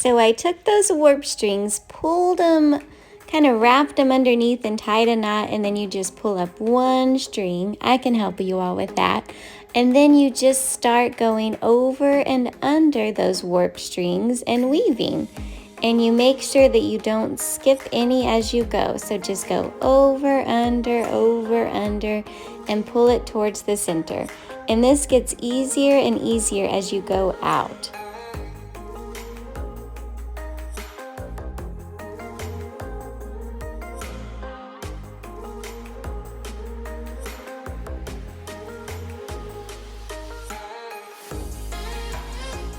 So I took those warp strings, pulled them, kind of wrapped them underneath and tied a knot, and then you just pull up one string. I can help you all with that. And then you just start going over and under those warp strings and weaving. And you make sure that you don't skip any as you go. So just go over, under, and pull it towards the center. And this gets easier and easier as you go out.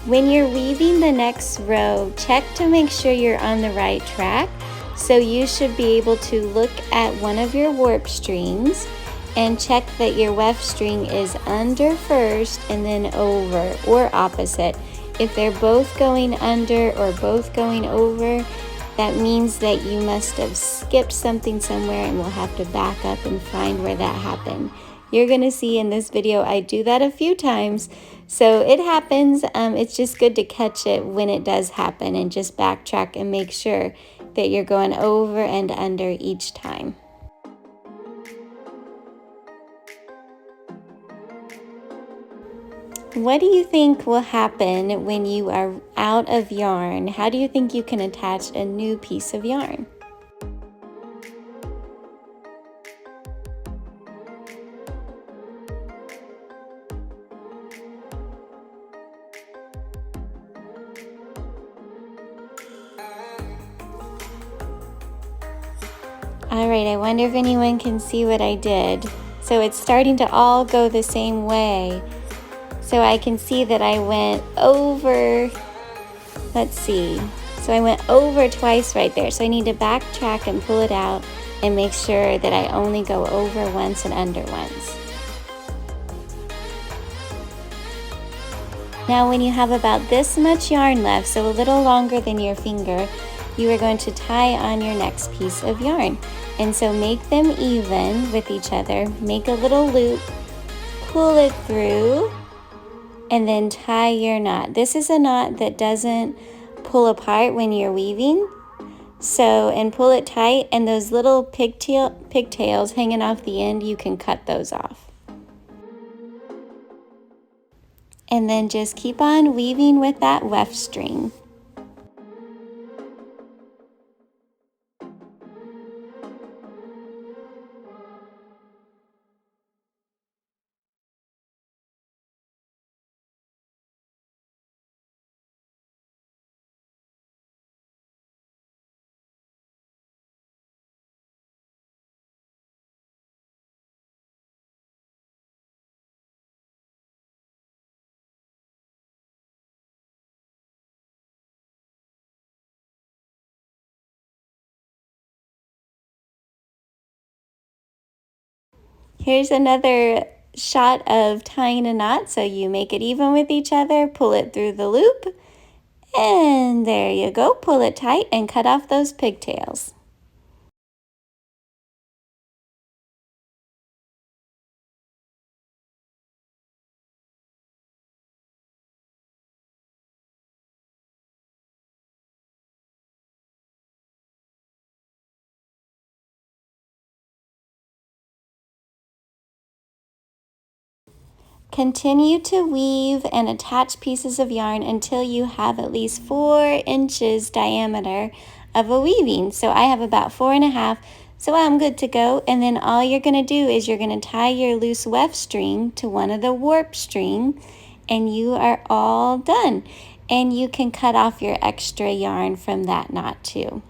When you're weaving the next row, check to make sure you're on the right track. So you should be able to look at one of your warp strings and check that your weft string is under first and then over, or opposite. If they're both going under or both going over, that means that you must have skipped something somewhere, and we'll have to back up and find where that happened. You're gonna see in this video I do that a few times, so it happens. It's just good to catch it when it does happen and just backtrack and make sure that you're going over and under each time. What do you think will happen when you are out of yarn? How do you think you can attach a new piece of yarn? All right, I wonder if anyone can see what I did. So it's starting to all go the same way. So I can see that I went over, let's see. So I went over twice right there. So I need to backtrack and pull it out and make sure that I only go over once and under once. Now when you have about this much yarn left, so a little longer than your finger, you are going to tie on your next piece of yarn. And so make them even with each other. Make a little loop, pull it through, and then tie your knot. This is a knot that doesn't pull apart when you're weaving. So, and pull it tight, and those little pigtails hanging off the end, you can cut those off. And then just keep on weaving with that weft string. Here's another shot of tying a knot. So you make it even with each other, pull it through the loop, and there you go. Pull it tight and cut off those pigtails. Continue to weave and attach pieces of yarn until you have at least 4 inches diameter of a weaving. So I have about 4.5, so I'm good to go. And then all you're gonna do is you're gonna tie your loose weft string to one of the warp string, and you are all done. And you can cut off your extra yarn from that knot too.